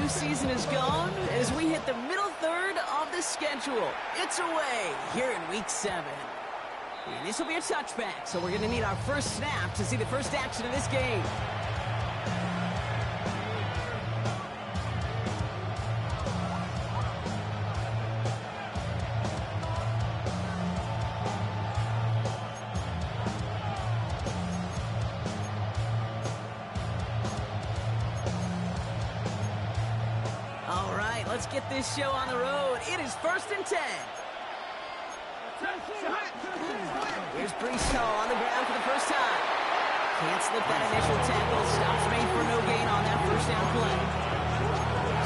season is gone as we hit the middle third of the schedule. It's away here in Week 7. And this will be a touchback, so we're going to need our first snap to see the first action of this game. All right, let's get this show on the road. It is 1st and 10. Here's Brees Hall on the ground for the first time. Can't slip that initial tackle. Stops made for no gain on that first down play.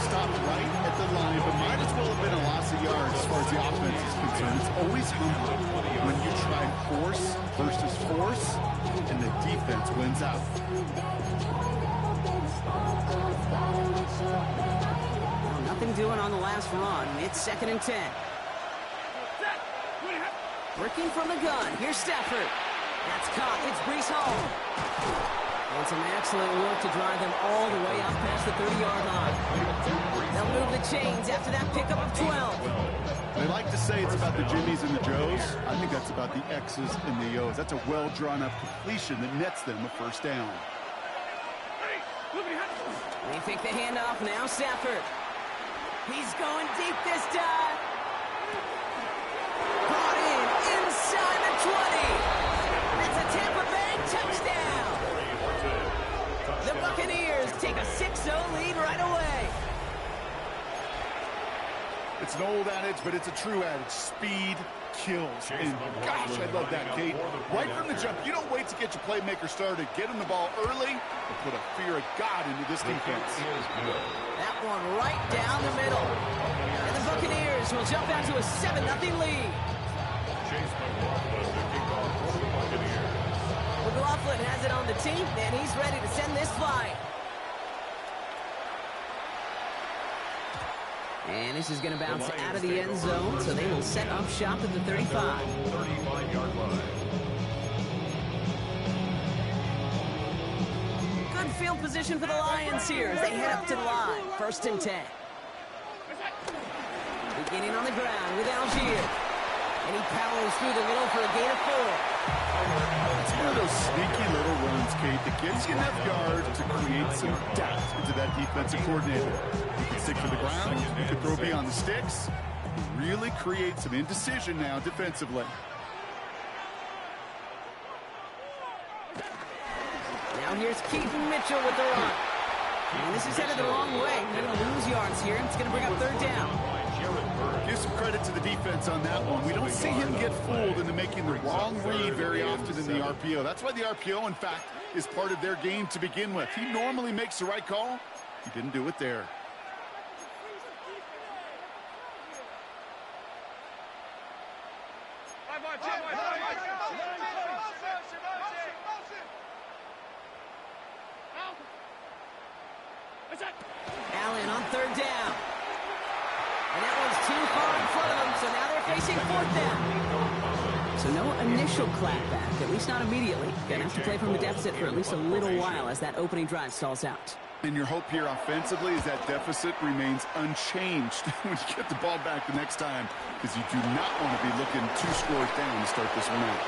Stopped right at the line, but might as well have been a loss of yards as far as the offense is concerned. It's always humbling when you try force versus force, and the defense wins out. Well, nothing doing on the last run. It's 2nd and 10. Working from the gun. Here's Stafford. That's caught. It's Brees Hall. And some excellent work to drive them all the way up past the 30-yard line. They'll move the chains after that pickup of 12. They like to say it's about the Jimmies and the Joes. I think that's about the X's and the O's. That's a well-drawn-up completion that nets them a first down. They take the handoff. Now Stafford. He's going deep this time. Caught in inside the 20. That's a Tampa Bay touchdown. The Buccaneers take a 6-0 lead right away. It's an old adage, but it's a true adage. Speed kills. And gosh, I love that, Kate. Right from the jump, you don't wait to get your playmaker started. Get him the ball early and put a fear of God into this defense. That one right down the middle. And the Buccaneers will jump out to a 7-0 lead. McLaughlin has it on the tee, and he's ready to send this flying. And this is going to bounce out of the end zone, so they will set up shop at the 35. 35-yard line. Good field position for the Lions here as they head up to the line. 1st and 10. Beginning on the ground with Algier. And he powers through the middle for a gain of 4. It's one of those sneaky little runs, Kate, that gives you enough yards to create some doubt into that defensive coordinator. You can stick to the ground, you can throw beyond the sticks, really create some indecision now defensively. Now here's Keaton Mitchell with the run. And this is headed the wrong way. They're going to lose yards here, and it's going to bring up 3rd down. Give some credit to the defense on that one. We don't see him get fooled into making the wrong read very often in the RPO. That's why the RPO, in fact, is part of their game to begin with. He normally makes the right call. He didn't do it there. Allen on 3rd down. And that one's too far in front of them, so now they're facing 4th down. So no initial clapback, at least not immediately. Gonna have to play from the deficit for at least a little while as that opening drive stalls out. And your hope here offensively is that deficit remains unchanged when you get the ball back the next time, because you do not want to be looking 2 scores down to start this one out.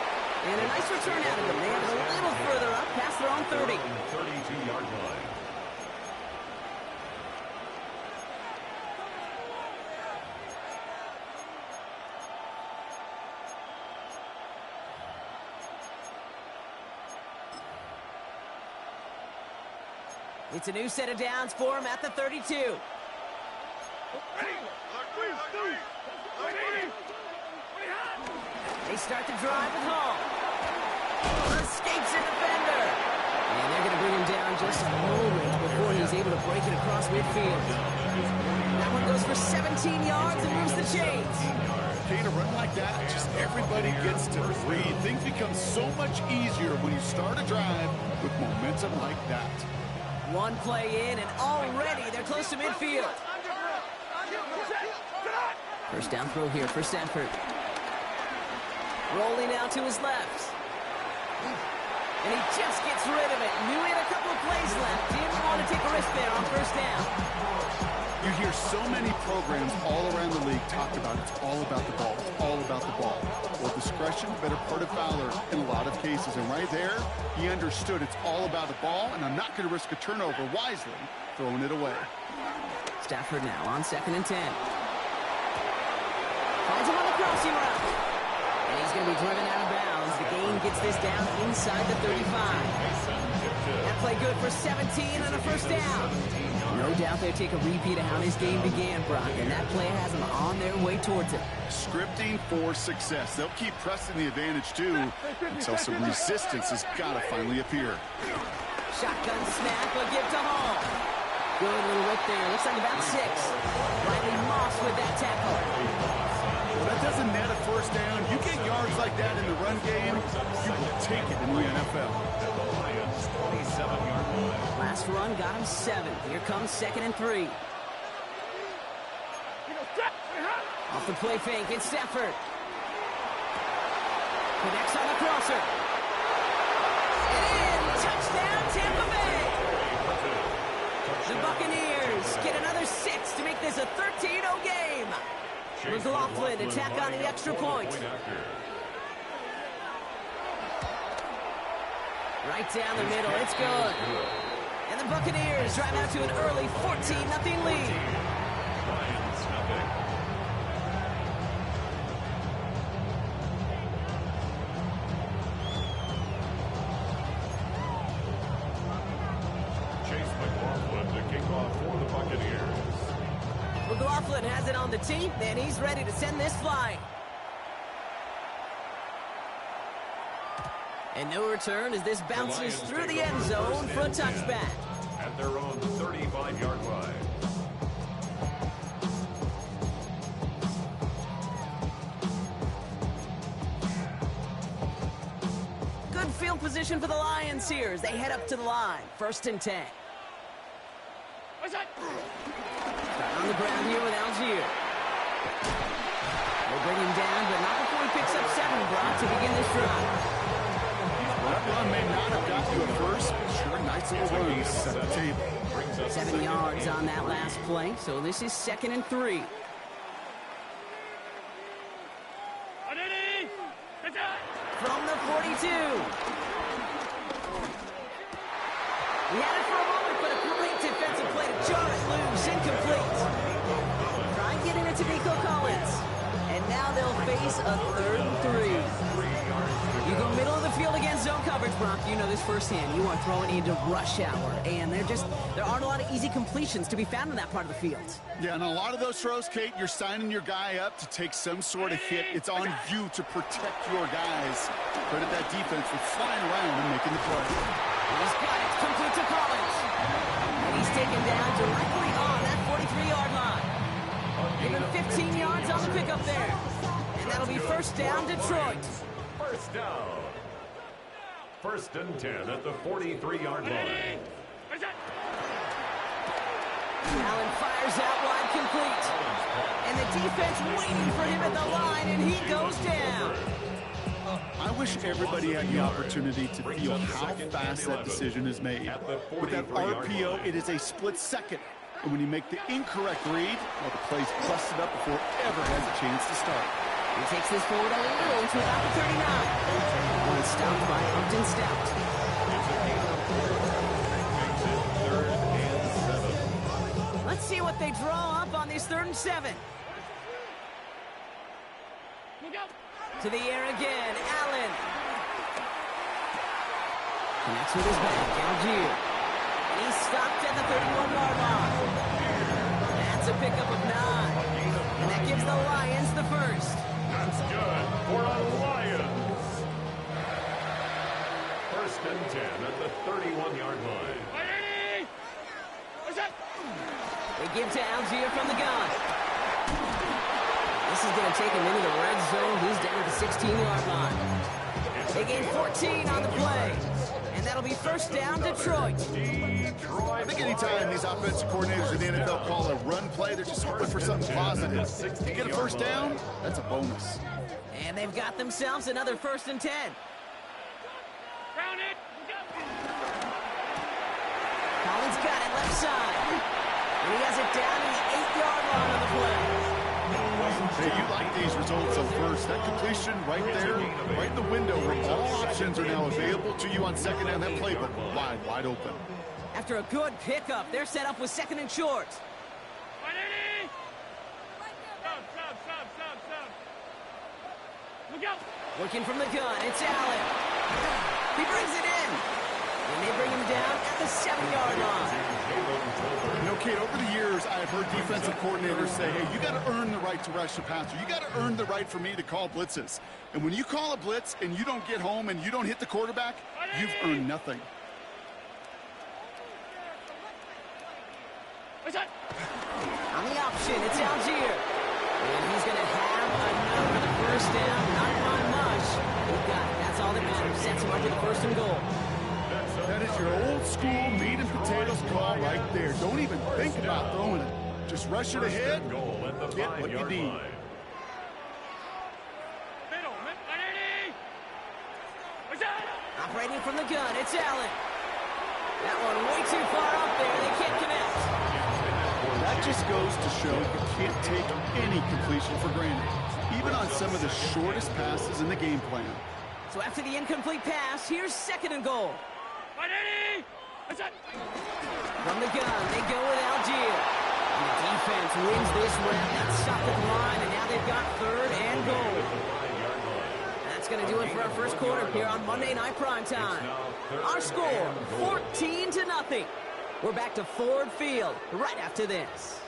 And a nice return out of them. They have it a little further up past their own 30. 32-yard line. It's a new set of downs for him at the 32. They start the drive with Hall. Escapes a defender. And they're going to bring him down just a moment before he's able to break it across midfield. That one goes for 17 yards and moves the chains. Kate, a run like that, just everybody gets to breathe. Things become so much easier when you start a drive with momentum like that. One play in, and already they're close to midfield. First down throw here for Stafford. Rolling out to his left. And he just gets rid of it. Knew he had a couple of plays left. Didn't want to take a risk there on 1st down. You hear so many programs all around the league talk about it's all about the ball. It's all about the ball. Well, discretion, better part of valor in a lot of cases. And right there, he understood it's all about the ball, and I'm not going to risk a turnover, wisely throwing it away. Stafford now on 2nd and 10. Finds him on the crossing route. And he's going to be driven out of bounds. The gain gets this down inside the 35. That play good for 17 on a first down. No doubt they'll take a repeat of how this game began, Brock, and that play has them on their way towards it. Scripting for success. They'll keep pressing the advantage, too, until some resistance has got to finally appear. Shotgun snap, a give to Hall. Good little whip there. Looks like about 6. Riley Moss with that tackle. Well, that doesn't net a first down. You get yards like that in the run game, you will take it in the NFL. Last run got him 7. Here comes 2nd and 3. Off the play fake, it's Stafford. Connects on the crosser. And touchdown, Tampa Bay. The Buccaneers get another 6 to make this a 13-0 game. McLaughlin attack on the extra point. Right down the middle, it's good. And the Buccaneers drive out to an early 14-0 lead. Chase McLaughlin to kick off for the Buccaneers. McLaughlin has it on the tee, and he's ready to send this flying. And no return as this bounces through the end zone for a touchback. At their own 35-yard line. Good field position for the Lions here as they head up to the line. 1st and 10. Start on the ground here with Algier. They'll bring him down, but not before he picks up 7, Brock, to begin this drive. That run may not have got you at first, but sure, nice little run to set the table. 7 yards on that last play, so this is 2nd and 3. From the 42. He had it for a moment, but a great defensive play to jar it loose. Incomplete. Try getting it to Nico Collins. And now they'll face a 3rd and 3. You go middle of the field against zone coverage, Brock. You know this firsthand. You are throwing into rush hour, and there aren't a lot of easy completions to be found in that part of the field. Yeah, and a lot of those throws, Kate, you're signing your guy up to take some sort of hit. It's on you to protect your guys. Credit that defense for flying around and making the play. He's got it, complete to Collins. And he's taken down directly on that 43-yard line. Give him 15 yards on the pickup there. And that'll be 1st down, Detroit. First down. 1st and 10 at the 43-yard line. Allen fires out wide, complete. And the defense waiting for him at the line, and he goes down. I wish everybody had the opportunity to feel how fast that decision is made. With that RPO, it is a split second. And when you make the incorrect read, well, the play's busted up before it ever has a chance to start. He takes this forward a little to about the 39. One stopped by Upton Stout. Let's see what they draw up on this 3rd and 7. To the air again, Allen. Connects with his back, Algier. And he's stopped at the 31-yard line. That's a pickup of 9. And that gives the Lions the 1st. That's good for a Lions. 1st and 10 at the 31-yard line. They give to Algier from the gun. This is going to take him into the red zone. He's down at the 16-yard line. They gain 14 on the play. And that'll be 1st down, Detroit. I think anytime these offensive coordinators in the NFL call a run play, they're just hoping for something positive. To get a 1st down, that's a bonus. And they've got themselves another 1st and 10. Collins got it left side. And he has it down to the Hey, you like these results up first. That completion right there, right in the window where all options are now available to you on second down. That playbook wide open. After a good pickup, they're set up with second and short. Looking from the gun, it's Allen. He brings it in. And they bring him down at the 7-yard line. You know, Kate, over the years, I've heard defensive coordinators say, hey, you got to earn the right to rush the passer. You got to earn the right for me to call blitzes. And when you call a blitz and you don't get home and you don't hit the quarterback, you've earned nothing. On the option, it's Algier. And he's going to have another first down. Not by much. He got it. That's all that matters. Sets him up with a first and goal. That is your old school meat and potatoes call right there. Don't even think about throwing it. Just rush it ahead, get what you need. Operating from the gun, it's Allen. That one way too far up there. They can't connect. That just goes to show you can't take any completion for granted, even on some of the shortest passes in the game plan. So after the incomplete pass, here's second and goal. From the gun, they go with Algier. And the defense wins this rep. That's stopped at the line, and now they've got third and goal. That's going to do it for our first quarter here on Monday Night Primetime. Our score, 14-0. We're back to Ford Field right after this.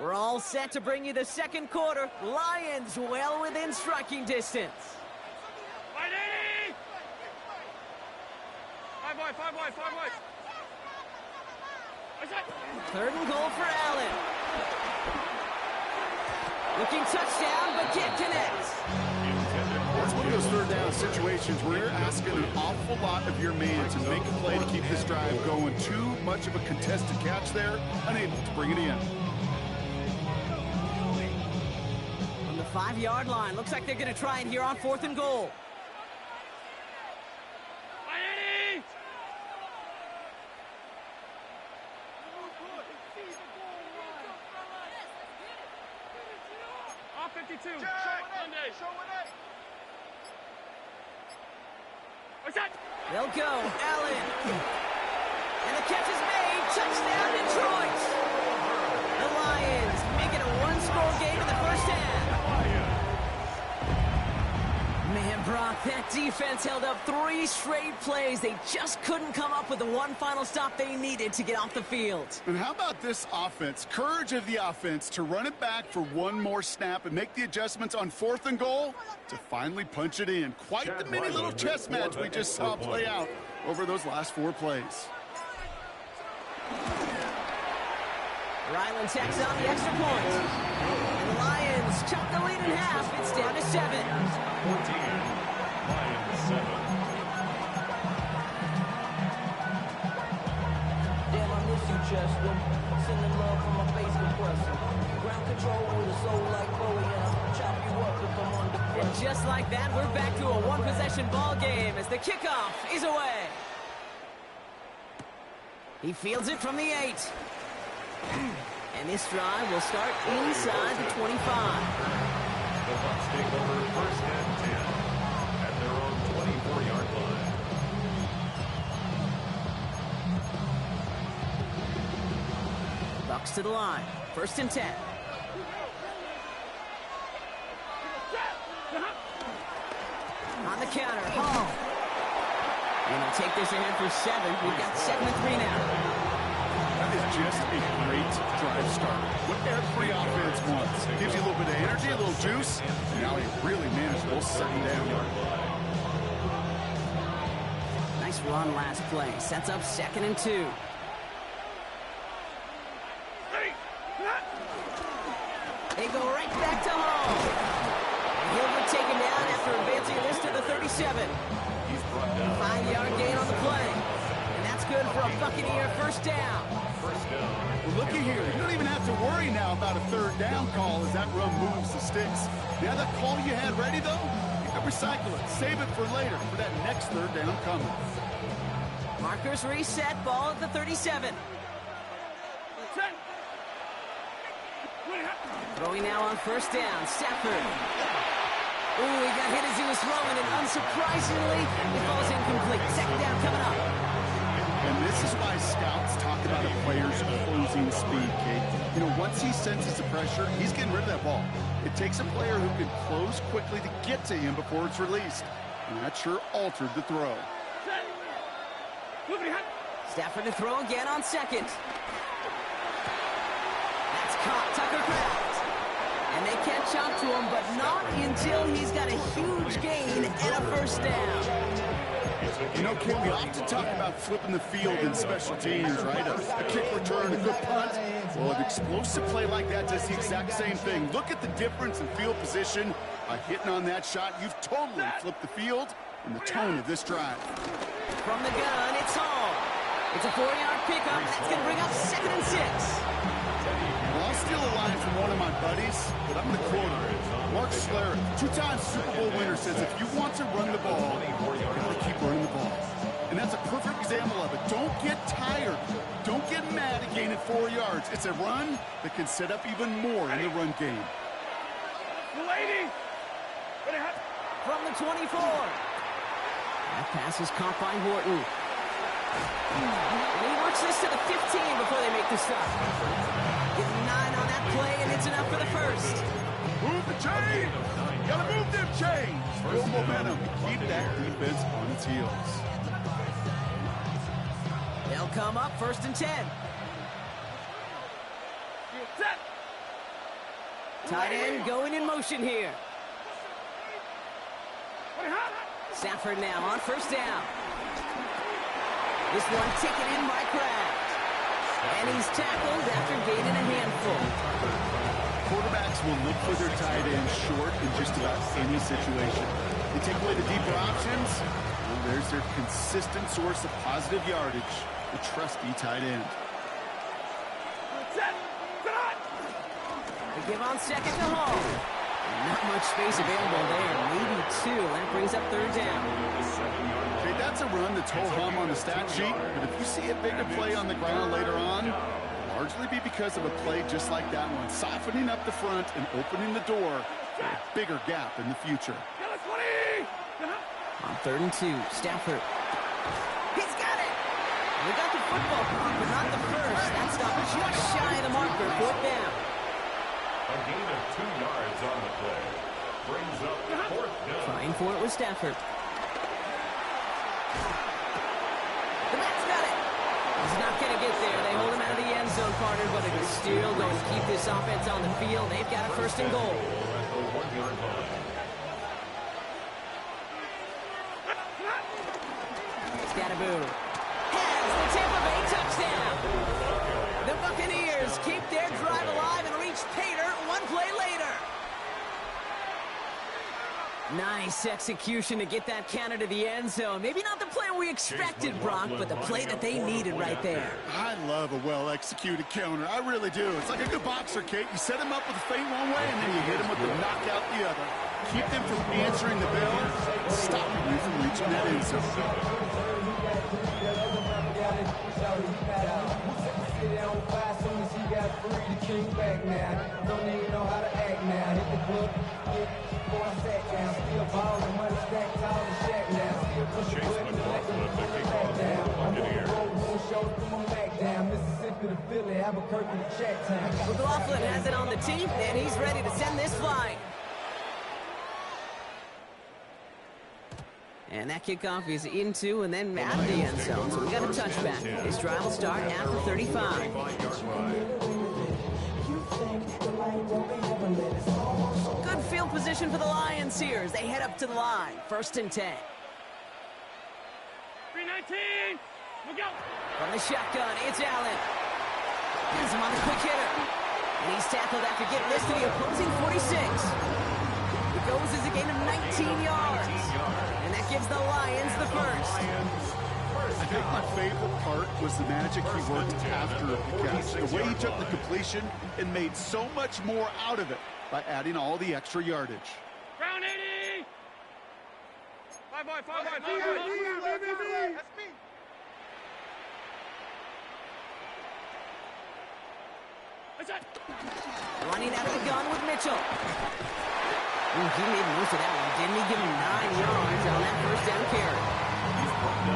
We're all set to bring you the second quarter. Lions well within striking distance. Third and goal for Allen. Looking touchdown, but can't connect. It's one of those third down situations where you're asking an awful lot of your man to make a play to keep this drive going. Too much of a contested catch there, unable to bring it in. On the 5-yard line, looks like they're going to try it here on fourth and goal. They'll go, Allen. And the catch is made. Touchdown, Detroit. The Lions make it a one-score game in the first half. Man, Brock, that defense held up 3 straight plays. They just couldn't come up with the one final stop they needed to get off the field. And how about this offense? Courage of the offense to run it back for one more snap and make the adjustments on fourth and goal to finally punch it in. Quite the mini little chess match we just saw play out over those last 4 plays. Ryland tacks on the extra point. And the Lions chop the lead in half. It's down to 7. 14, Lions 7. Damn, I miss you, Chester. Sending love from my face compressor. Ground control with a soul like Bowie, and I'll chop you up if I'm under pressure. And just like that, we're back to a one-possession ball game as the kickoff is away. He fields it from the 8. And this drive will start inside the 25. The Bucs take over first and 10 at their own 24-yard line. Bucs to the line. First and 10. On the counter, Hall. And he'll take this ahead for 7. We've got 7-3 now. That is just a great drive starter. What every offense wants. Gives you a little bit of energy, a little juice. Now a really manageable second down. Nice run last play. Sets up 2nd and 2. They go right back to Hall. He'll get taken down after advancing this to the 37. 5-yard gain on the play. And that's good for a Buccaneer first down. Well, looky here. You don't even have to worry now about a third down call as that run moves the sticks. Now that call you had ready, though, you can recycle it. Save it for later for that next third down coming. Markers reset, ball at the 37. Throwing now on first down, Stafford. Ooh, he got hit as he was throwing, and unsurprisingly, it falls incomplete. Second down coming up. And this is why scouts talk about a player's closing speed, Kate. You know, once he senses the pressure, he's getting rid of that ball. It takes a player who can close quickly to get to him before it's released. And that sure altered the throw. Stafford to throw again on second. That's caught. Tucker Kraft. And they catch up to him, but not until he's got a huge gain and a first down. You know, Kate, we often talk about flipping the field in special teams, right? A kick return, a good punt. Well, an explosive play like that does the exact same thing. Look at the difference in field position. By hitting on that shot, you've totally flipped the field and the tone of this drive. From the gun, it's Hall. It's a 4-yard pickup. That's going to bring up 2nd and 6. Well, I'll steal a line from one of my buddies, but I'm going to quote him. Mark Schlereth, 2-time Super Bowl winner, says if you want to run the ball, you got to keep running the ball. And that's a perfect example of it. Don't get tired. Don't get mad at gaining 4 yards. It's a run that can set up even more in the run game. From the 24. That pass is caught by Horton. And he works this to the 15 before they make the stop. Getting 9 on that play, and it's enough for the first. Move the chain! Gotta move them chains! Build momentum. Keep that defense on its heels. They'll come up 1st and 10. Tight end going in motion here. Stafford now on first down. This one taken in by Kraft. And he's tackled after gaining a handful. Quarterbacks will look for their tight end short in just about any situation. They take away the deeper options. Well, there's their consistent source of positive yardage, the trusty tight end. They give on second to Hall. Not much space available there. Maybe 2. That brings up 3rd down. Okay, that's a run that's ho-hum on the stat sheet, but if you see a bigger play on the ground later on, largely be because of a play just like that one, softening up the front and opening the door for a bigger gap in the future. On 3rd and 2, Stafford. He's got it! We got the football pump, but not the first. That's not just shy of the marker. 4th down. A gain of 2 yards on the play. Brings up 4th down. Trying for it with Stafford. The Mets got it. He's not going to get there. They hold him out of the end zone, partner, but it is still going to keep this offense on the field. They've got a 1st and goal. At the 1-yard line. Scatterboo has the Tampa Bay touchdown. The Buccaneers keep their drive alive and reach Pater 1 play later. Nice execution to get that counter to the end zone. Maybe not the play we expected, Brock, but the play that they needed right there. I love a well-executed counter. I really do. It's like a good boxer, Kate. You set him up with a feint one way, and then you hit him with the knockout the other. Keep them from answering the bell, stopping you from reaching that end zone. McLaughlin has it on the tee, and he's ready to send this flying. And that kickoff is into and then out of the end zone. So we got a touchback. This drive will start at the 35. Good field position for the Lions here as they head up to the line. 1st and 10. 319. Look out. From the shotgun, it's Allen. Gives him on the quick hitter. And he's tackled after getting this to the opposing 46. It goes as a gain of 19 yards. And that gives the Lions the first. I think my favorite part was the magic he worked after the catch. The way he took the completion and made so much more out of it by adding all the extra yardage. Ground 80. Running out of the gun with Mitchell. Ooh, he made most of that one, didn't he? Give him 9 yards on that first down carry.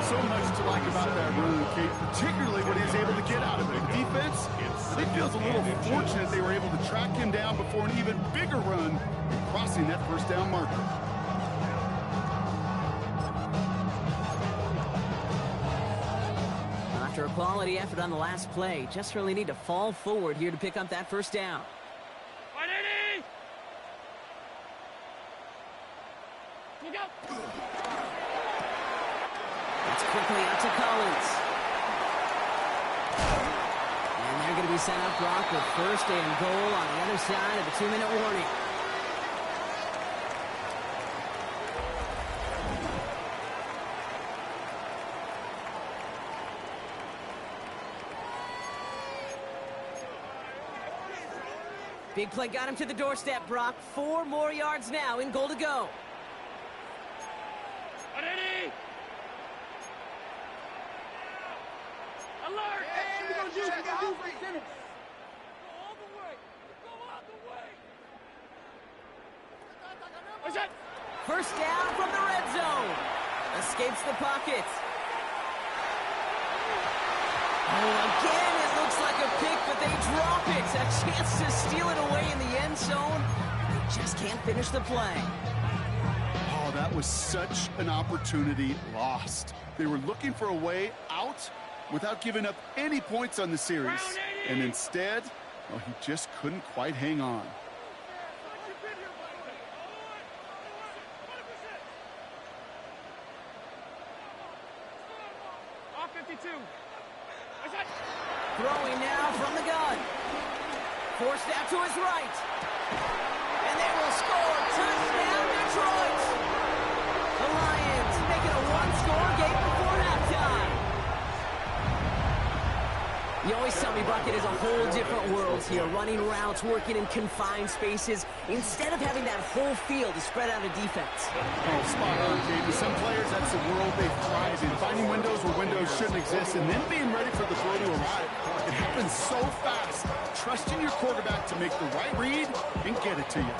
So much to like about that run, Kate, particularly what he was able to get out of it. The defense, I think, feels a little fortunate they were able to track him down before an even bigger run, crossing that first down marker. After a quality effort on the last play, just really need to fall forward here to pick up that first down. That's quickly out to Collins. And they're going to be sent up, Brock, with first and goal on the other side of the 2-minute warning. Big play got him to the doorstep, Brock. 4 more yards now in goal to go. Alert! We're going to do it. First down from the red zone. Escapes the pocket. Oh, again, it looks like a pick, but they drop it. A chance to steal it away in the end zone. They just can't finish the play. Oh, that was such an opportunity lost. They were looking for a way out without giving up any points on the series. And instead, well, he just couldn't quite hang on. Throwing now from the gun. Forced out to his right. And they will score. Touchdown, Detroit. The Lions making a one-score game before halftime. You always tell me, Bucket, is a whole different world here. Running routes, working in confined spaces, instead of having that whole field to spread out a defense. Oh, spot on, Jamie. Some players, that's the world they thrive in. Finding windows where windows shouldn't exist, and then being ready for the throw to arrive. It happens so fast. Trusting your quarterback to make the right read and get it to you.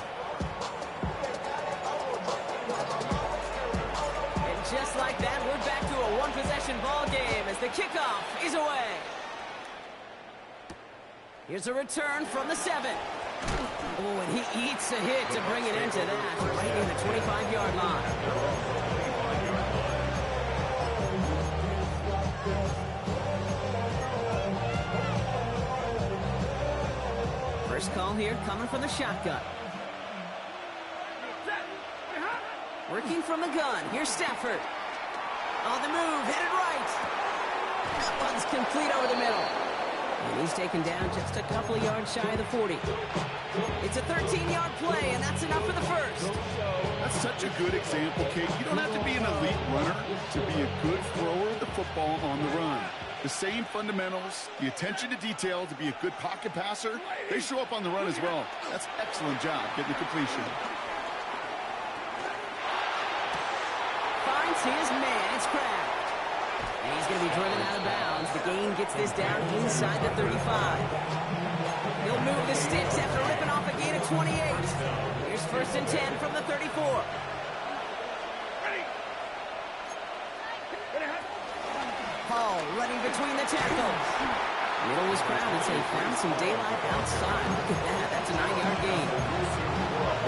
And just like that, we're back to a one-possession ball game as the kickoff is away. Here's a return from the 7. Oh, and he eats a hit to bring it into that, right near the 25-yard line. First call here coming from the shotgun. Working from the gun. Here's Stafford. On the move, headed right. That one's complete over the middle. And he's taken down just a couple of yards shy of the 40. It's a 13-yard play, and that's enough for the first. That's such a good example, Kate. You don't have to be an elite runner to be a good thrower of the football on the run. The same fundamentals, the attention to detail to be a good pocket passer, they show up on the run as well. That's an excellent job getting the completion. Finds his man. It's Kraft. And he's going to be driven out of bounds. The gain gets this down inside the 35. He'll move the sticks after ripping off a gain of 28. Here's first and 10 from the 34. Hall running between the tackles. Middle was crowded, so he found some daylight outside. Look at that. That's a 9-yard gain.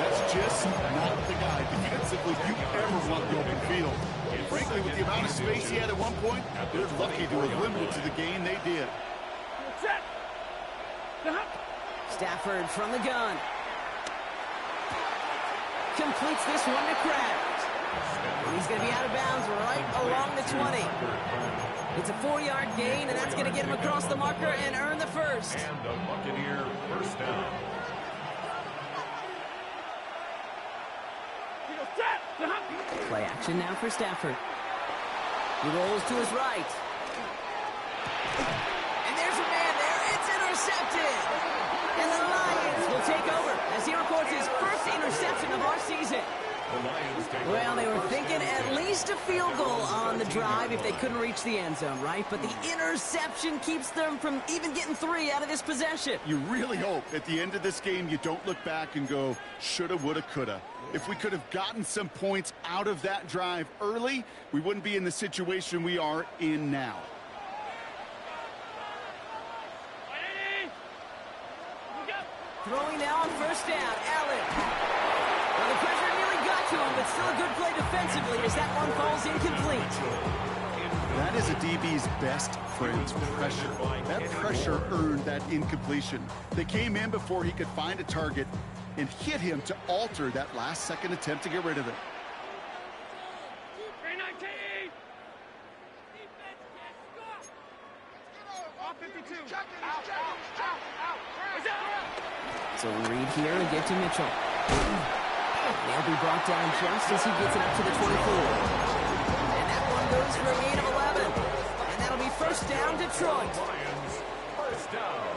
That's just not the guy defensively you ever want the open field. And frankly, with the amount of space he had at one point, they're lucky to have limited to the gain they did. Stafford from the gun. Completes this one to Kraft. And he's going to be out of bounds right along the 20. It's a 4-yard gain, and that's going to get him across the marker and earn the first. And the Buccaneer first down. Play action now for Stafford. He rolls to his right. And there's a man there. It's intercepted. And the Lions will take over as he records his first interception of our season. The Lions take Well, they over were first thinking and at 10. least a field goal on the drive if they couldn't reach the end zone, right? But the interception keeps them from even getting 3 out of this possession. You really hope at the end of this game you don't look back and go, shoulda, woulda, coulda. If we could have gotten some points out of that drive early, we wouldn't be in the situation we are in now. Throwing now on first down, Allen. Well, the pressure nearly got to him, but still a good play defensively as that one falls incomplete. That is a DB's best friend's pressure. That pressure earned that incompletion. They came in before he could find a target and hit him to alter that last-second attempt to get rid of it. Zone read here and get to Mitchell. They'll be brought down just as he gets it up to the 24. And that one goes for a gain of 11. And that'll be first down, Detroit. Lions, first down.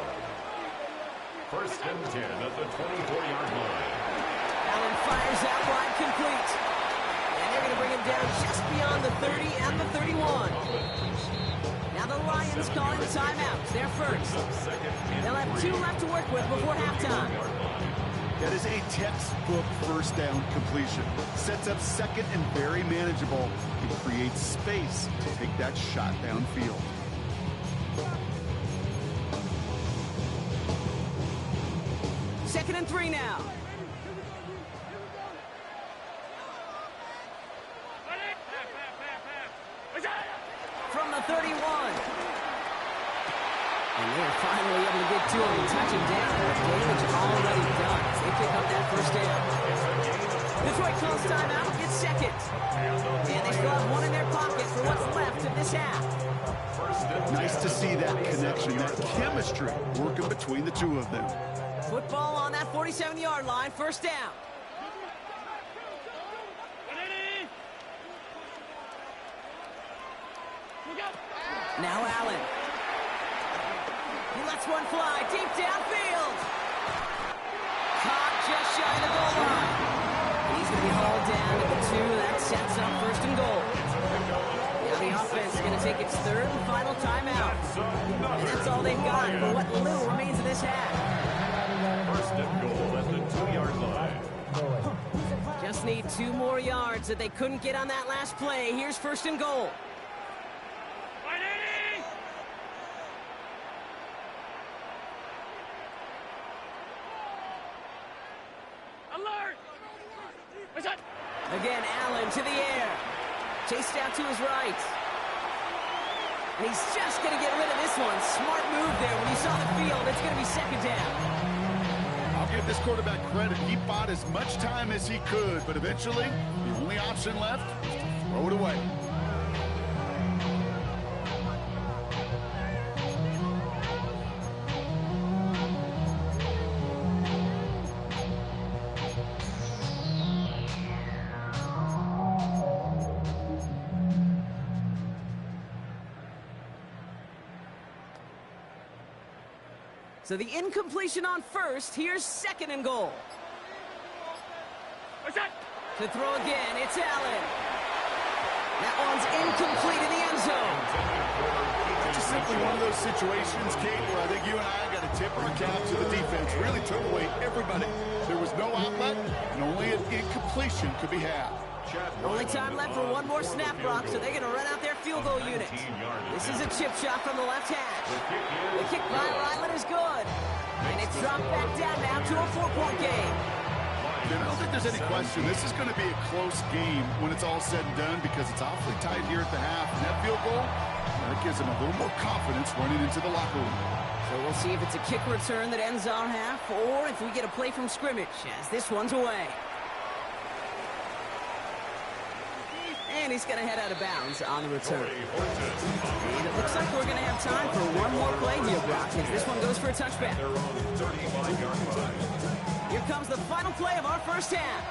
First and 10 at the 24-yard line. Allen fires out wide, complete. And they're going to bring him down just beyond the 30 and the 31. Now the Lions calling the timeouts. They're first. They'll have 2 left to work with before halftime. That is a textbook first down completion. Sets up second and very manageable and creates space to take that shot downfield. Second and 3 now. From the 31. And they're finally able to get to him and touch him down. Damage already done. They pick up that first down. Detroit calls timeout, gets second. And they still have 1 in their pocket for what's left of this half. Nice to see that connection, that chemistry working between the two of them. Football on that 47-yard line, first down. Now Allen. He lets one fly deep downfield. Caught just shy of the goal line. He's going to be hauled down at the 2. That sets up first and goal. Now the offense is going to take its 3rd and final timeout. And that's all they've got for what little remains of this half. First and goal at the 2-yard line. Just need 2 more yards that they couldn't get on that last play. Here's first and goal. Again, Allen to the air. Chased out to his right. And he's just going to get rid of this one. Smart move there. When you saw the field, it's going to be second down. I'll give this quarterback credit. He bought as much time as he could, but eventually, the only option left was to throw it away. So the incompletion on first. Here's second and goal. To throw again, it's Allen. That one's incomplete in the end zone. Just simply one of those situations, Kate, where I think you and I got to tip our cap to the defense. Really took away everybody. There was no outlet, and only an incompletion could be had. Only time left for 1 more snap block, so they're going to run out their field goal unit. This is a chip shot from the left hash. The kick by Ryland is good. And it's dropped back down now to a 4-point game. I don't think there's any question. This is going to be a close game when it's all said and done because it's awfully tight here at the half. And that field goal, that gives them a little more confidence running into the locker room. So we'll see if it's a kick return that ends our half or if we get a play from scrimmage as this one's away. And he's going to head out of bounds on the return. And it looks like we're going to have time for 1 more play here, Brock, as this one goes for a touchback. Here comes the final play of our first half.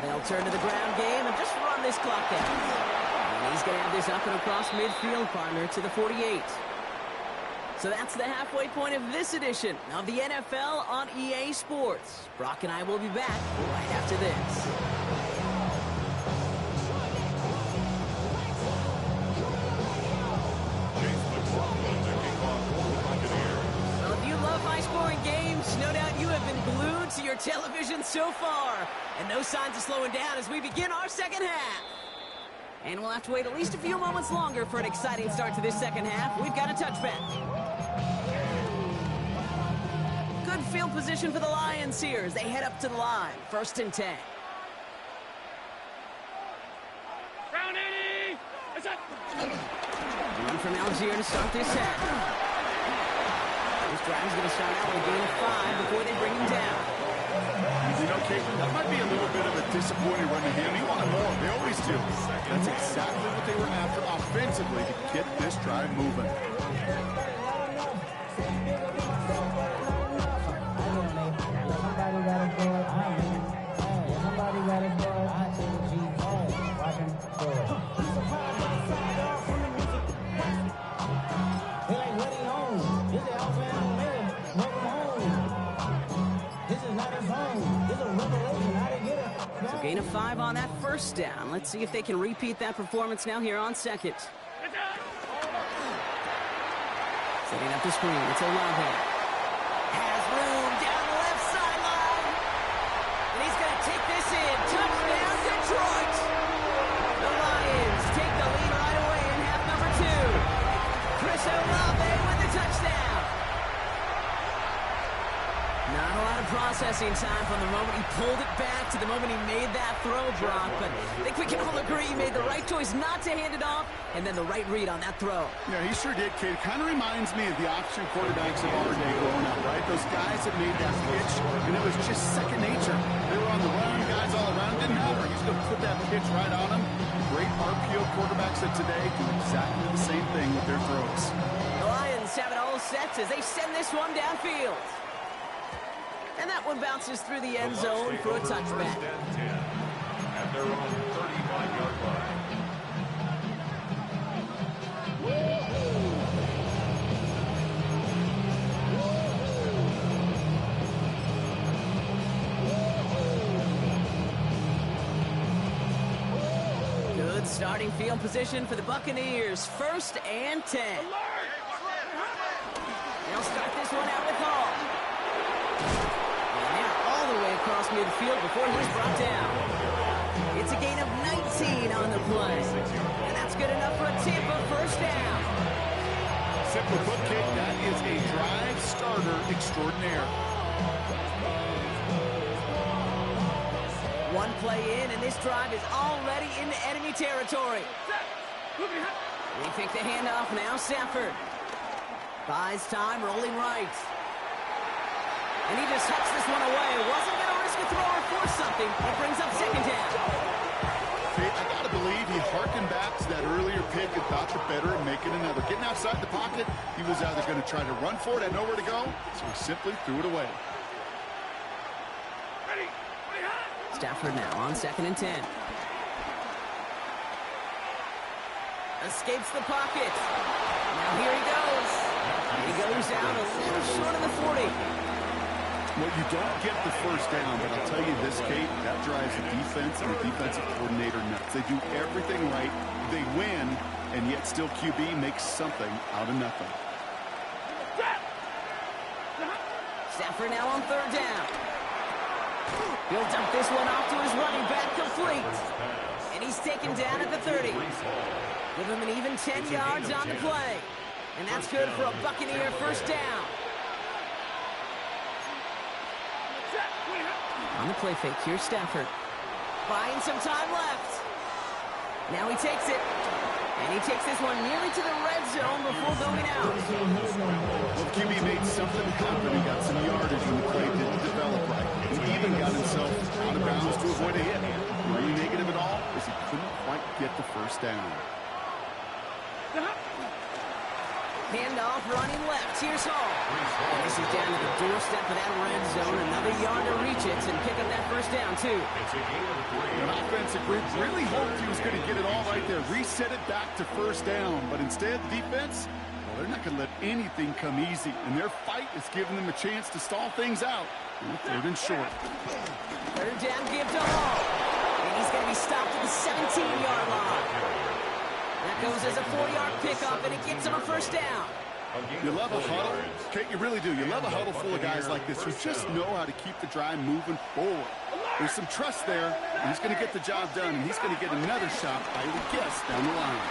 They'll turn to the ground game and just run this clock down. And he's going to have this up and across midfield, partner, to the 48. So that's the halfway point of this edition of the NFL on EA Sports. Brock and I will be back right after this. Well, if you love high-scoring games, no doubt you have been glued to your television so far. And no signs of slowing down as we begin our second half. And we'll have to wait at least a few moments longer for an exciting start to this second half. We've got a touchback. Good field position for the Lions here as they head up to the line. 1st and 10. Round 80. It's up. Moving from Algier to start this half. This drive's going to start out with a gain of 5 before they bring him down. You know, Kate, that might be a little bit of a disappointing run to him. He wanted more. They always do. That's exactly what they were after offensively to get this drive moving. So gain of 5 on that 1st down. Let's see if they can repeat that performance now here on 2nd. Setting up the screen. It's HollaVsBuccs. Has room down the left sideline. And he's going to take this in. Touchdown, Detroit. The Lions take the lead right away in half number 2. Chris HollaVsBuccs with the touchdown. Not a lot of processing time from the moment he pulled it back to the moment he made that throw, Brock. But I think we can all agree he made the right choice not to hand it off, and then the right read on that throw. Yeah, he sure did, kid. It kind of reminds me of the option quarterbacks of our day growing up, right? Those guys that made that pitch, and it was just second nature. They were on the run, guys all around. Didn't matter. He's going to put that pitch right on them. Great RPO quarterbacks of today do exactly the same thing with their throws. The Lions have it all set as they send this one downfield. And that one bounces through the end zone for a touchback. At their own 35-yard line. Good starting field position for the Buccaneers. 1st and 10. They'll start this one out with Hall. Across midfield before he's brought down. It's a gain of 19 on the play. And that's good enough for a Tampa 1st down. Simply put, kid, that is a drive starter extraordinaire. One play in, and this drive is already into enemy territory. They pick the handoff now. Stafford buys time, rolling right. And he just hucks this one away. Wasn't going to risk a throw or force something. It brings up 2nd down. Hey, I got to believe he harkened back to that earlier pick and thought the better and make it another. Getting outside the pocket, he was either going to try to run for it, had nowhere to go, so he simply threw it away. Stafford now on 2nd and 10. Escapes the pocket. Now here he goes. He goes down a little short of the 40. Well, you don't get the 1st down, but I'll tell you this, Kate, that drives the defense and the defensive coordinator nuts. They do everything right. They win, and yet still QB makes something out of nothing. Stafford now on 3rd down. He'll dump this one off to his running back, complete. And he's taken down at the 30. Give him an even 10 yards on the play. And that's good for a Buccaneer 1st down. On the play fake, here's Stafford. Buying some time left. Now he takes it. And he takes this one nearly to the red zone before going out. Well, QB made something happen. He got some yardage when the play didn't develop right. He even got himself out of bounds to avoid a hit. The only negative at all is he couldn't quite get the 1st down. Handoff running left. Here's Hall. And this is down to the doorstep of that red zone. Another yard to reach it and pick up that 1st down, too. An offensive group really hoped he was going to get it all right there. Reset it back to 1st down. But instead, the defense, well, they're not going to let anything come easy, and their fight is giving them a chance to stall things out. Third and short. Third down, give to Hall. And he's going to be stopped at the 17-yard line. That goes as a 4-yard pickup, and it gets him a first down. You love a huddle. Okay, you really do. You love a huddle full of guys like this who just know how to keep the drive moving forward. There's some trust there, and he's going to get the job done, and he's going to get another shot, I would guess, down the line.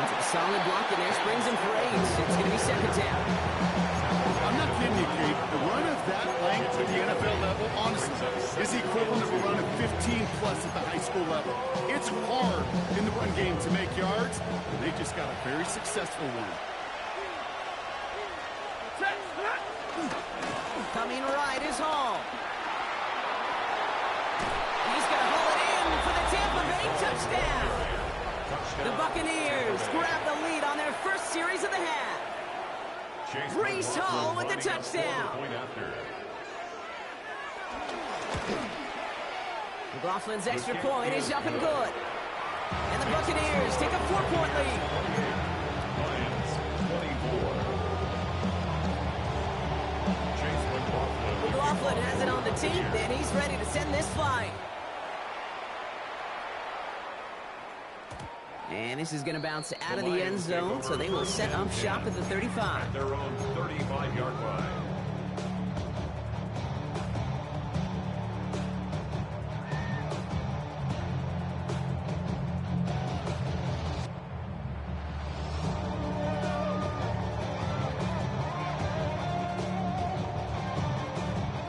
That's a solid block, and there springs him for 8. It's going to be second down. I'm not kidding you, Kate. The run of that length at the NFL level, honestly, is the equivalent of a run of 15-plus at the high school level. It's hard in the run game to make yards, and they just got a very successful one. Coming right is Hall. He's going to haul it in for the Tampa Bay touchdown. The Buccaneers grab the lead on their first series of the half. Breece Hall with the touchdown. McLaughlin's extra point is up and good. And the Buccaneers take a 4-point lead. McLaughlin has it on the team, and he's ready to send this flying. And this is going to bounce out of the end zone, so they will set up shop at the 35. At their own 35-yard line.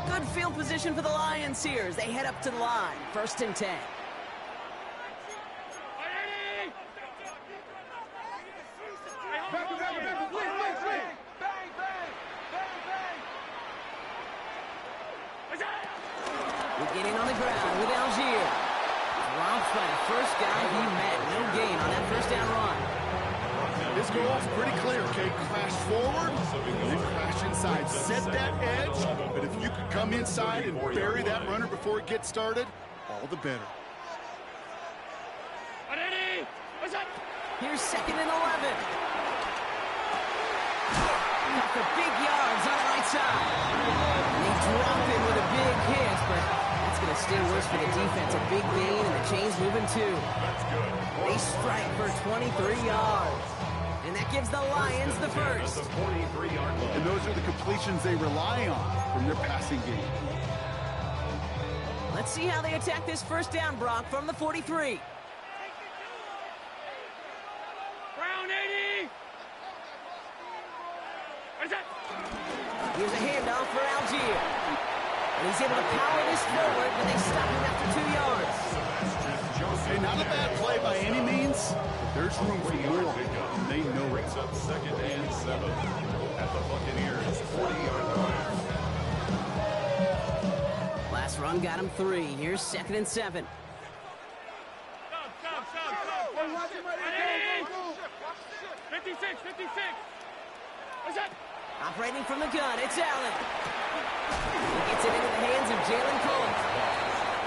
Good field position for the Lions here as they head up to the line. 1st and 10. Getting on the ground with Algier. Dropped by the first guy he met. No gain on that first down run. This goal is pretty clear, okay? Crash forward, and then crash inside. Set that edge, but if you could come inside and bury that runner before it gets started, all the better. Here's 2nd and 11. Got the big yards on the right side. And they drop in with a big hit, but that's going to stay worse for the defense. A big gain, and the chain's moving too. They strike for 23 yards. And that gives the Lions the first. And those are the completions they rely on from their passing game. Let's see how they attack this first down, Brock, from the 43. Here's a handoff for Algier. And he's able to power this forward, but they stop him after 2 yards. Hey, not a bad play by any means, but there's room for more, and they know it. Up 2nd and 7 at the Buccaneers' 40-yard line. Last run got him 3. Here's 2nd and 7. Stop. 56. What's that? Operating from the gun, it's Allen. He gets it into the hands of Jalen Cole.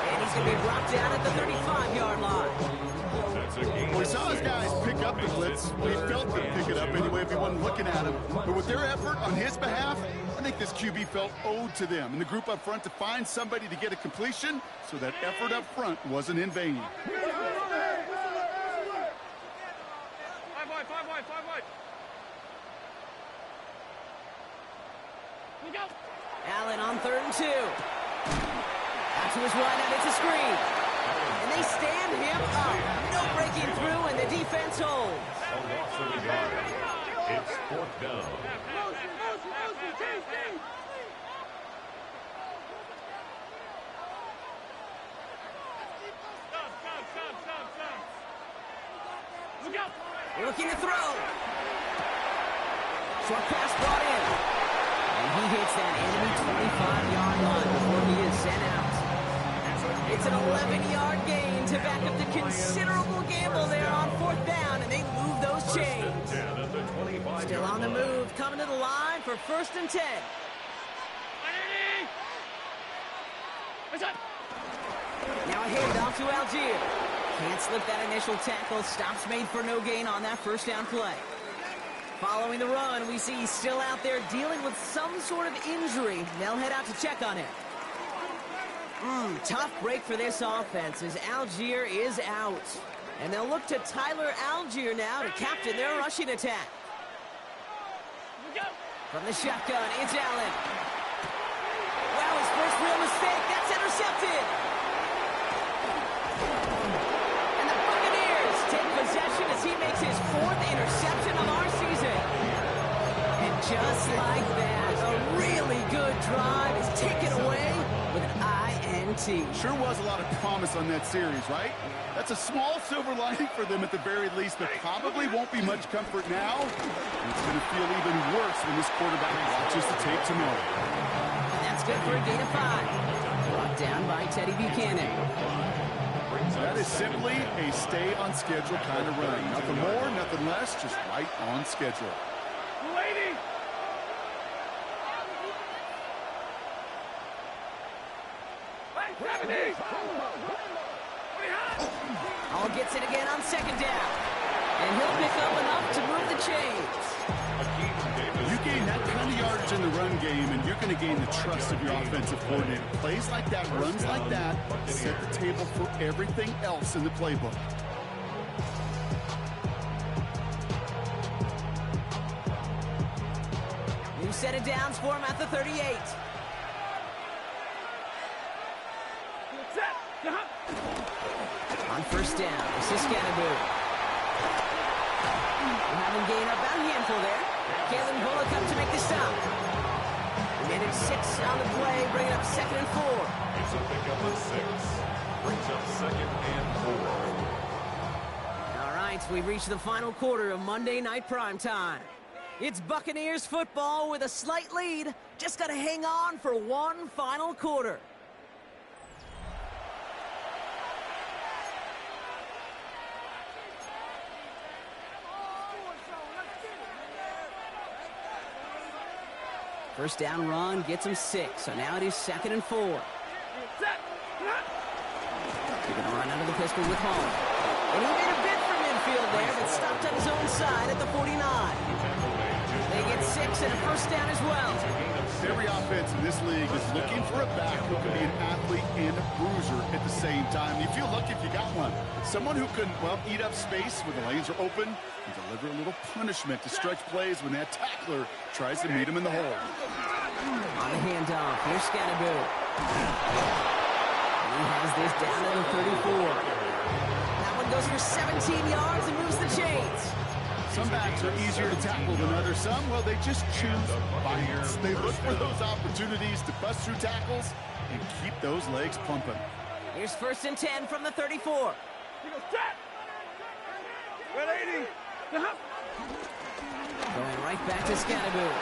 And he's going to be brought down at the 35-yard line. Well, we saw his guys pick up the blitz. We felt them pick it up anyway if he wasn't looking at him. But with their effort on his behalf, I think this QB felt owed to them and the group up front to find somebody to get a completion, so that effort up front wasn't in vain. 5 wide. Look out. Allen on 3rd and 2. Out to his right, and it's a screen. And they stand him up. No breaking through, and the defense holds. A loss of a yard. It's 4th down. Stop. Look out. Looking to throw. Short pass brought in. And he hits that enemy 25-yard line before he is sent out. It's an 11-yard gain to back up the considerable gamble there on 4th down, and they move those chains. Still on the move, coming to the line for 1st and 10. Now a handoff to Algier. Can't slip that initial tackle. Stops made for no gain on that first down play. Following the run, we see he's still out there dealing with some sort of injury. They'll head out to check on him. Tough break for this offense as Algier is out. And they'll look to Tyler Algier now to captain their rushing attack. From the shotgun, it's Allen. Wow, his first real mistake. That's intercepted. And the Buccaneers take possession as he makes his 4th interception of our season. And just like that, a really good drive is taken away with an INT. Sure was a lot of promise on that series, right? That's a small silver lining for them at the very least, but probably won't be much comfort now. And it's going to feel even worse when this quarterback watches the tape tomorrow. And that's good for a gain of 5. Brought down by Teddy Buchanan. That is simply a stay-on-schedule kind of run. Nothing more, nothing less, just right on schedule. Lady! Hall gets it again on 2nd down. And he'll pick up enough to move the chains. You gain that kind of yardage in the run game, and you're going to gain the trust of your offensive coordinator. Plays like that, runs like that, set the table for everything else in the playbook. New set of downs for him at the 38. On 1st down, this is Scannaboo. We'll have him gain about a handful there. Kalen Bullock up to make the stop. We made it 6 on the play, bringing up 2nd and 4. It's a pickup of 6. Brings up 2nd and 4. All right, we've reached the final quarter of Monday Night Primetime. It's Buccaneers football with a slight lead. Just got to hang on for one final quarter. First down run gets him 6, so now it is 2nd and 4. They're going to run under the pistol with Hall. And he made a bid for midfield there, but stopped on his own side at the 49. They get 6 and a first down as well. Every offense in this league is looking for a back who can be an athlete and a bruiser at the same time. You feel lucky if you got one. Someone who can, well, eat up space when the lanes are open and deliver a little punishment to stretch plays when that tackler tries to meet him in the hole. On the handoff, here's Scannaboo. He has this down to the 34. That one goes for 17 yards and moves the chains. Some backs are easier to tackle than others. Some, well, they just choose violence. They look for those opportunities to bust through tackles and keep those legs pumping. Here's 1st and 10 from the 34. Going right back to Scannaboo.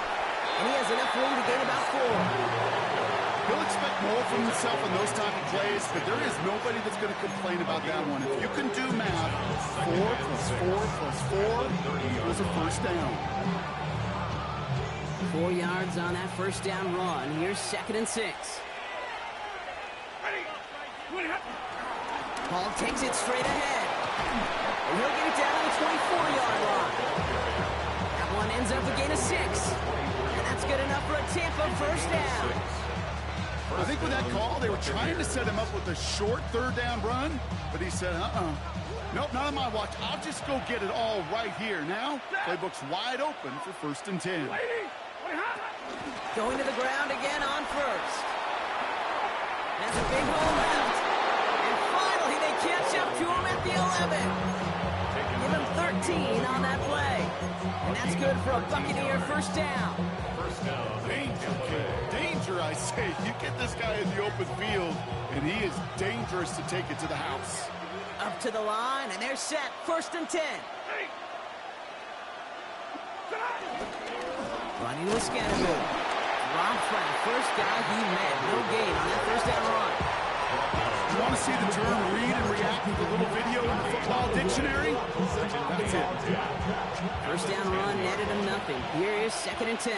And he has enough room to gain about 4. He'll expect more from himself in those type of plays, but there is nobody that's going to complain about that one. If you can do math, 4 plus 4 plus 4 equals a first down. 4 yards on that first down run. Here's 2nd and 6. Hall takes it straight ahead. And he'll get it down to the 24-yard line. That one ends up a gain of 6. And that's good enough for a Tampa first down. I think with that call, they were trying to set him up with a short 3rd down run, but he said, nope, not on my watch. I'll just go get it all right here. Now, playbook's wide open for 1st and 10. Going to the ground again on 1st. That's a big hole left. And finally, they catch up to him at the 11. Give him 13 on that play. And that's good for a Buccaneer first down. First down. Danger, I say. You get this guy in the open field, and he is dangerous to take it to the house. Up to the line, and they're set. 1st and 10. Running with Scannaboo. Dropped by the first guy he met. No gain on that first down run. You want to see the term read and react with a little video in the football dictionary? That's it. First down run netted him nothing. Here is 2nd and 10.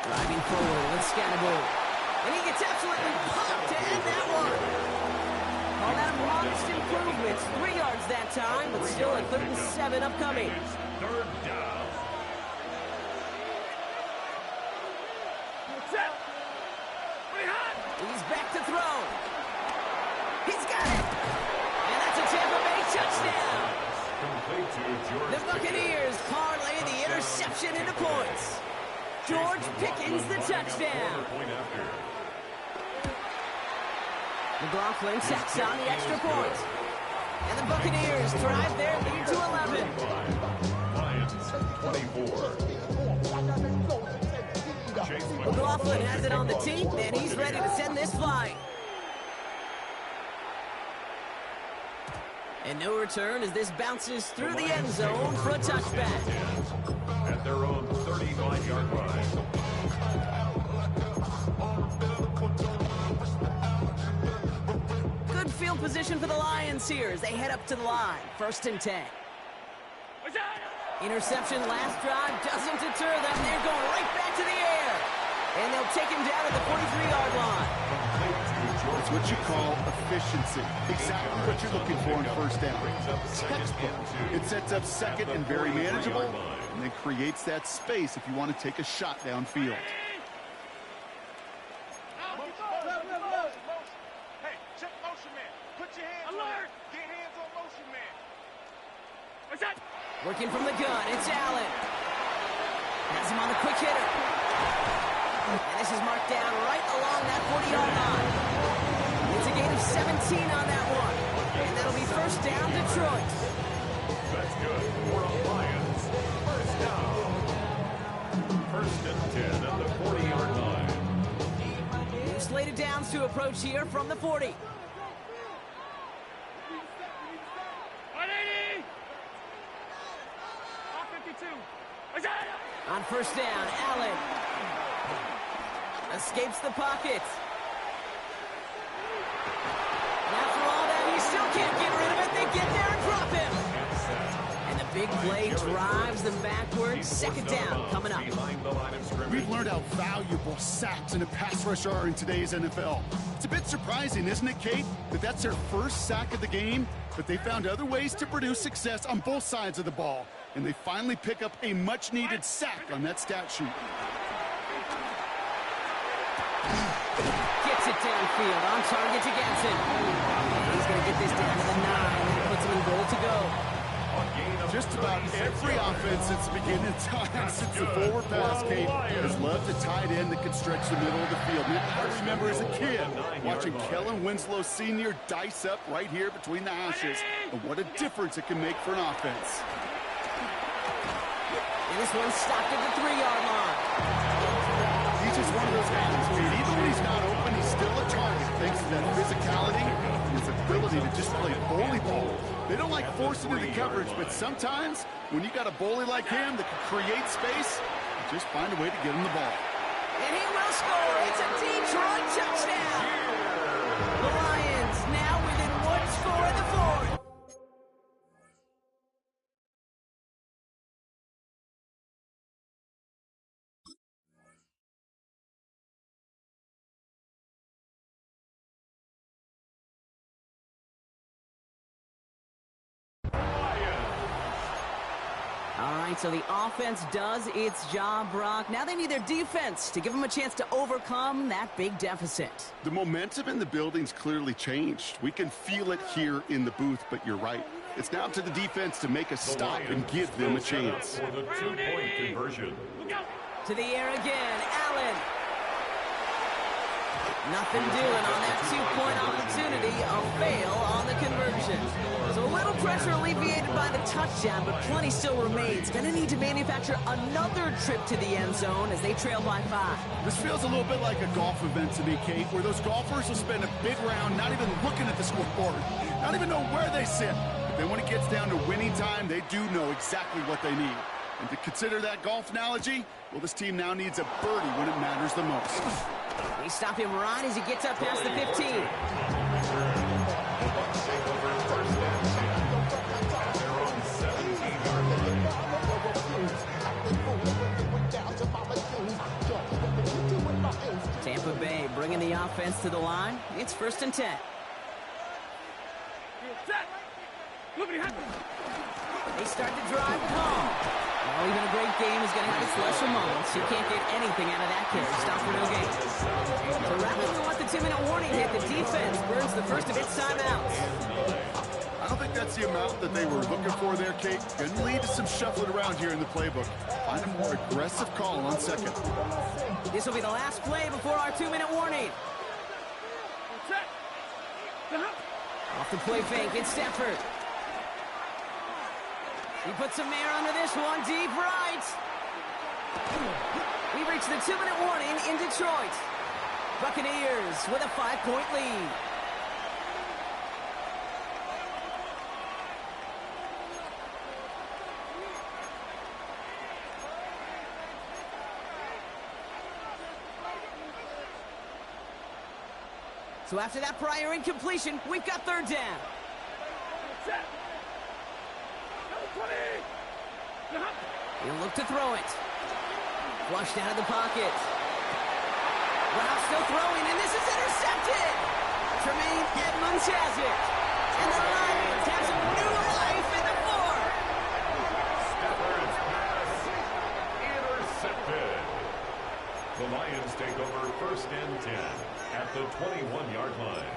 Driving forward with Scannaboo. And he gets absolutely popped to end that one. All that modest improvements. 3 yards that time, but still a 3rd and 7 upcoming. It's third down. Set. Pretty hot. He's back to throw. He's got it. And that's a Tampa Bay touchdown. Complete to George The Buccaneers parlay the interception into points. George Pickens the touchdown. Point after. McLaughlin sacks on the extra point. And the Buccaneers drive their lead to 11. Lions 24. Chase McLaughlin has it on the tee, and he's ready to send this flying. And no return as this bounces through the end zone for a touchback. At their own 35-yard line. Good field position for the Lions here as they head up to the line. 1st and 10. Interception last drive doesn't deter them. They're going right back to the air. And they'll take him down at the 43-yard line. It's what you call efficiency. Exactly what you're looking for in 1st down. Textbook. It sets up 2nd and very manageable, and then creates that space if you want to take a shot downfield. Hey, check motion man. Put your hands alert. Get hands on motion man. What's that? Working from the gun, it's Allen. Has him on the quick hitter. And this is marked down right along that 40-yard line. It's a gain of 17 on that one. And that'll be 1st down, Detroit. That's good for the Lions. 1st down. 1st and 10 at the 40-yard line. New slated downs to approach here from the 40. 180. 52. What's that? On 1st down, Allen escapes the pocket. And after all that, he still can't get rid of it. They get there and drop him. And the big play drives them backwards. 2nd down coming up. We've learned how valuable sacks in a pass rush are in today's NFL. It's a bit surprising, isn't it, Kate, that that's their 1st sack of the game, but they found other ways to produce success on both sides of the ball, and they finally pick up a much-needed sack on that stat sheet. Gets it downfield, on target to Ganson. He's going to get this down to the 9, and puts him in goal to go. Just about every offense since the beginning of time, since the forward pass came, has loved a tight end that could stretch the middle of the field. And I remember as a kid watching Kellen Winslow Sr. dice up right here between the hashes, and what a difference it can make for an offense. And this one's stopped at the 3-yard line. He's just one of those guys. I mean, even when he's not open, he's still a target thanks to that physicality and his ability to just play bully ball. They don't like forcing into coverage, but sometimes when you got a bully like him that can create space, you just find a way to get him the ball. And he will score. It's a Detroit touchdown. The Lions now within 1 score in the 4th. All right, so the offense does its job, Brock. Now they need their defense to give them a chance to overcome that big deficit. The momentum in the building's clearly changed. We can feel it here in the booth, but you're right. It's now up to the defense to make a stop and give them a chance. For the 2-point conversion. To the air again, Allen. Nothing doing on that 2-point opportunity. A fail on the conversion. So a little pressure alleviated by the touchdown, but plenty still remains. Going to need to manufacture another trip to the end zone as they trail by 5. This feels a little bit like a golf event to me, Kate, where those golfers will spend a big round not even looking at the scoreboard, not even know where they sit. But then when it gets down to winning time, they do know exactly what they need. And to consider that golf analogy, well, this team now needs a birdie when it matters the most. They stop him right as he gets up past the 15. Tampa Bay bringing the offense to the line. It's 1st and 10. They start to drive it home. Well, even a great game is going to have its lesser moments. You can't get anything out of that carry. Stop for no gain. So rather than let the 2-minute warning hit, the defense burns the first of its timeouts. I don't think that's the amount that they were looking for there, Kate. Going to lead to some shuffling around here in the playbook. Find a more aggressive call on second. This will be the last play before our 2-minute warning. Off the play fake, it's Stafford. He puts some air under this one, deep right. We reach the 2-minute warning in Detroit. Buccaneers with a 5-point lead. So after that prior incompletion, we've got third down. He'll look to throw it. Flushed out of the pocket. Wow, still throwing, and this is intercepted. Tremaine Edmonds has it. And the Lions have some new life in the fourth. Stafford's pass intercepted. The Lions take over first and 10 at the 21-yard line.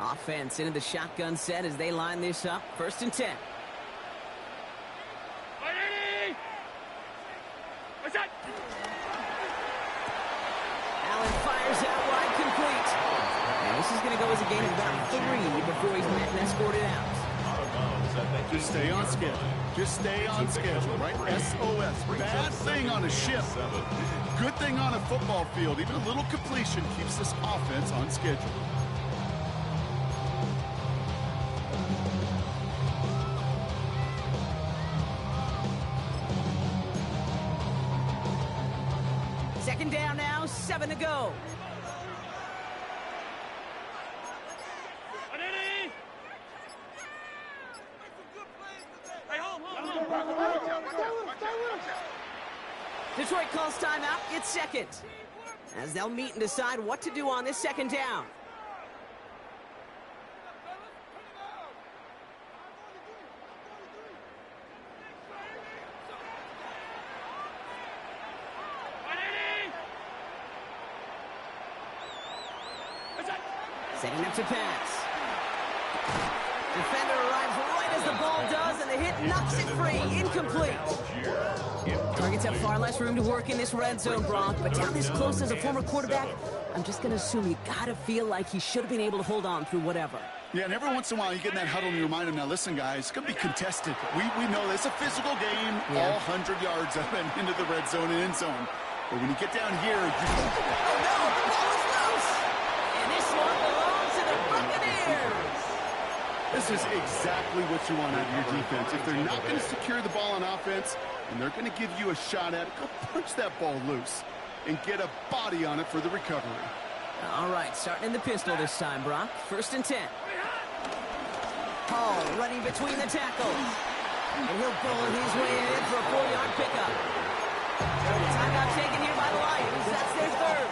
Offense into the shotgun set as they line this up. First and 10. Allen fires out wide, complete. And this is going to go as a gain of about 3 before he's met and escorted out. Just stay on schedule. Just stay on schedule, right? SOS. Bad thing on a ship. Good thing on a football field. Even a little completion keeps this offense on schedule. Second down now, 7 to go. Detroit calls timeout. It's second, as they'll meet and decide what to do on this second down. Setting up to pass. Defender arrives right as the ball does, and the hit knocks it free. Incomplete. Targets have far less room to work in this red zone, Brock, but down this close as a former quarterback, I'm just going to assume you got to feel like he should have been able to hold on through whatever. Yeah, and every once in a while you get in that huddle and you remind him, now listen, guys, it's going to be contested. We know it's a physical game, all 100 yards up and into the red zone and end zone. But when you get down here, Oh, no, the ball is loose. And this one belongs to the Buccaneers. this is exactly what you want out of your defense. If they're not going to secure the ball on offense and they're going to give you a shot at it, go punch that ball loose and get a body on it for the recovery. All right, starting in the pistol this time, Brock. First and 10. Hall running between the tackles. And he'll bullet his way in for a 4-yard pickup. Timeout taken here by the Lions. That's their third.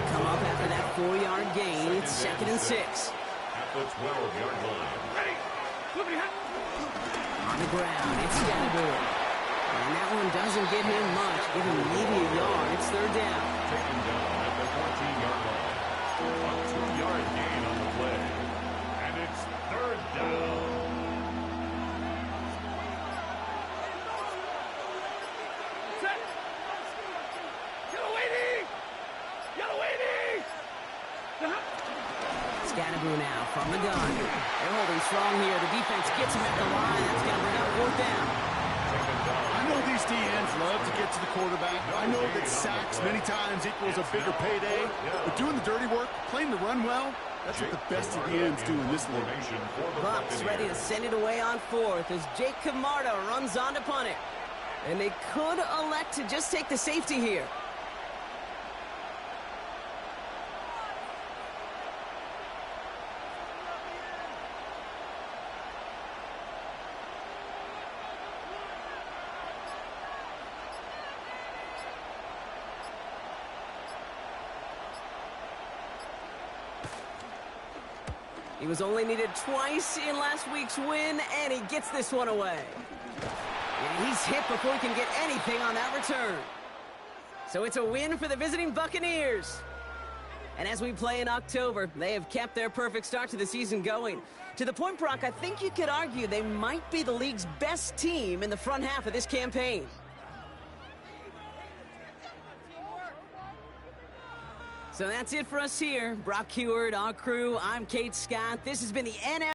Come up after that 4-yard gain. It's second and 6. At the 12-yard line. On the ground, it's Scannaboo. And that one doesn't give him much. Give him maybe a yard. It's third down. Taken down at the 14-yard line. A 2-yard gain on the play. And it's third down. Scannaboo now from the gun. They're holding strong here. The defense gets him at the line. That's going to bring up fourth down. I know these DNs love to get to the quarterback. I know that sacks many times equals a bigger payday. But doing the dirty work, playing the run well, that's what the best of the ends do in this league. Bucks ready to send it away on fourth as Jake Camarda runs on to punt it. And they could elect to just take the safety here. He was only needed twice in last week's win, and he gets this one away. And he's hit before he can get anything on that return. So it's a win for the visiting Buccaneers. And as we play in October, they have kept their perfect start to the season going. To the point, Brock, I think you could argue they might be the league's best team in the front half of this campaign. So that's it for us here. Brock Heward, our crew, I'm Kate Scott. This has been the NFL.